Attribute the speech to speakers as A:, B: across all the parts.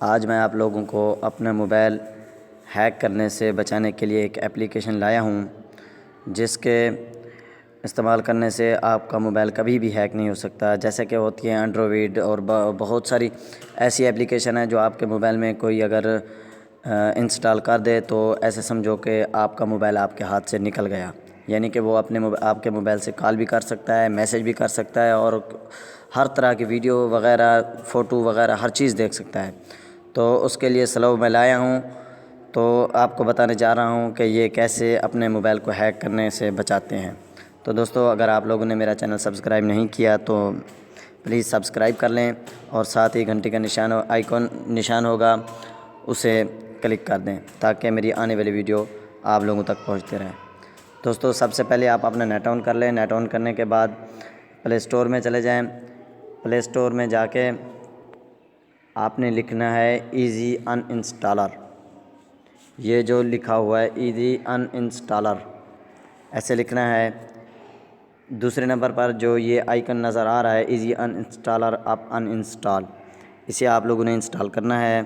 A: آج میں آپ لوگوں کو اپنا موبائل ہیک کرنے سے بچانے کے لیے ایک اپلیکیشن لایا ہوں، جس کے استعمال کرنے سے آپ کا موبائل کبھی بھی ہیک نہیں ہو سکتا۔ جیسے کہ ہوتی ہیں اینڈرائیڈ اور بہت ساری ایسی اپلیکیشن ہیں جو آپ کے موبائل میں کوئی اگر انسٹال کر دے تو ایسے سمجھو کہ آپ کا موبائل آپ کے ہاتھ سے نکل گیا، یعنی کہ وہ آپ کے موبائل سے کال بھی کر سکتا ہے، میسیج بھی کر سکتا ہے اور ہر طرح کی ویڈیو وغیرہ، فوٹو وغیرہ ہر چیز دیکھ سکتا ہے۔ تو اس کے لیے سلو میں لایا ہوں، تو آپ کو بتانے جا رہا ہوں کہ یہ کیسے اپنے موبائل کو ہیک کرنے سے بچاتے ہیں۔ تو دوستو، اگر آپ لوگوں نے میرا چینل سبسکرائب نہیں کیا تو پلیز سبسکرائب کر لیں، اور ساتھ ہی گھنٹی کا آئیکن نشان ہوگا، اسے کلک کر دیں تاکہ میری آنے والی ویڈیو آپ لوگوں تک پہنچتے رہیں۔ دوستو، سب سے پہلے آپ اپنا نیٹ آن کر لیں۔ نیٹ آن کرنے کے بعد پلے اسٹور میں چلے جائیں۔ پلے اسٹور میں جا کے آپ نے لکھنا ہے ایزی ان انسٹالر، یہ جو لکھا ہوا ہے ایزی ان انسٹالر، ایسے لکھنا ہے۔ دوسرے نمبر پر جو یہ آئیکن نظر آ رہا ہے ایزی ان انسٹالر ان انسٹال، اسے آپ لوگوں نے انسٹال کرنا ہے۔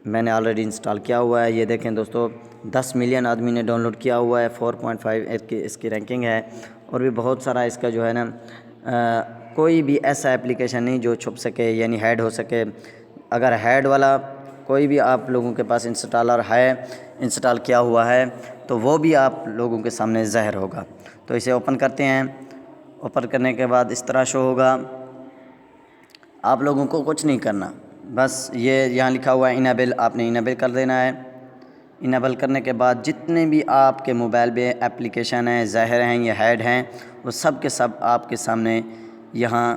A: میں نے آلریڈی انسٹال کیا ہوا ہے، یہ دیکھیں دوستو 10 ملین آدمی نے ڈاؤن لوڈ کیا ہوا ہے، 4.5 اس کی رینکنگ ہے، اور بھی بہت سارا اس کا جو ہے نا کوئی بھی ایسا اپلیکیشن نہیں جو چھپ سکے، یعنی ہیڈ ہو سکے۔ اگر ہیڈ والا کوئی بھی آپ لوگوں کے پاس انسٹالر ہے، انسٹال کیا ہوا ہے، تو وہ بھی آپ لوگوں کے سامنے ظاہر ہوگا۔ تو اسے اوپن کرتے ہیں۔ اوپن کرنے کے بعد اس طرح شو ہوگا۔ آپ لوگوں کو کچھ نہیں کرنا، بس یہ یہاں لکھا ہوا ہے انیبل، آپ نے انیبل کر دینا ہے۔ انیبل کرنے کے بعد جتنے بھی آپ کے موبائل پہ اپلیکیشن ہیں، ظاہر ہیں یا ہیڈ ہیں، وہ سب کے سب آپ کے سامنے یہاں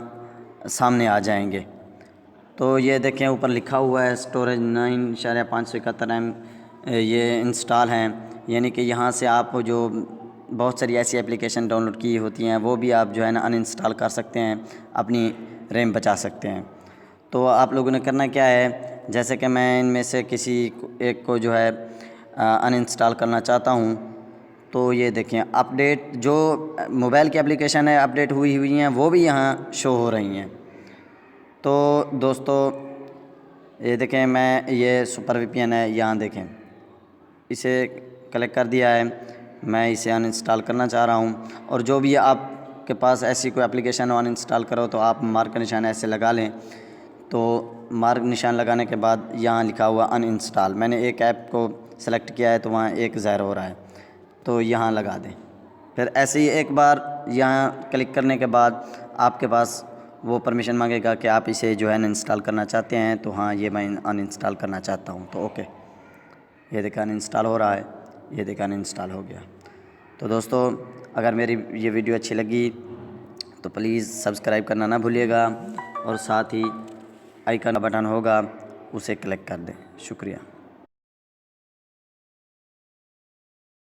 A: سامنے آ جائیں گے۔ تو یہ دیکھیں اوپر لکھا ہوا ہے اسٹوریج 9.571 ایم یہ انسٹال ہیں، یعنی کہ یہاں سے آپ جو بہت ساری ایسی اپلیکیشن ڈاؤن لوڈ کی ہوتی ہیں وہ بھی آپ جو ہے نا ان انسٹال کر سکتے ہیں، اپنی ریم بچا سکتے ہیں۔ تو آپ لوگوں نے کرنا کیا ہے، جیسے کہ میں ان میں سے کسی ایک کو جو ہے ان انسٹال کرنا چاہتا ہوں، تو یہ دیکھیں اپڈیٹ جو موبائل کی اپلیکیشن ہے اپڈیٹ ہوئی ہیں وہ بھی یہاں شو ہو رہی ہیں۔ تو دوستو یہ دیکھیں میں یہ سپر وی پی این ہے، یہاں دیکھیں اسے کلک کر دیا ہے، میں اسے ان انسٹال کرنا چاہ رہا ہوں۔ اور جو بھی آپ کے پاس ایسی کوئی اپلیکیشن ان انسٹال کرو تو آپ مارک کا نشان ایسے لگا لیں۔ تو مارک نشان لگانے کے بعد یہاں لکھا ہوا ان انسٹال، میں نے ایک ایپ کو سلیکٹ کیا ہے تو وہاں ایک ظاہر ہو رہا ہے، تو یہاں لگا دیں۔ پھر ایسے ہی ایک بار یہاں کلک کرنے کے بعد آپ کے پاس وہ پرمیشن مانگے گا کہ آپ اسے جو ہے نا انسٹال کرنا چاہتے ہیں، تو ہاں یہ میں ان انسٹال کرنا چاہتا ہوں، تو اوکے، یہ دیکھا ان انسٹال ہو رہا ہے، یہ دیکھا ان انسٹال ہو گیا۔ تو دوستو، اگر میری یہ ویڈیو اچھی لگی تو پلیز سبسکرائب کرنا نہ بھولیے گا، اور ساتھ ہی آئیکن بٹن ہوگا اسے کلک کر دیں۔ شکریہ۔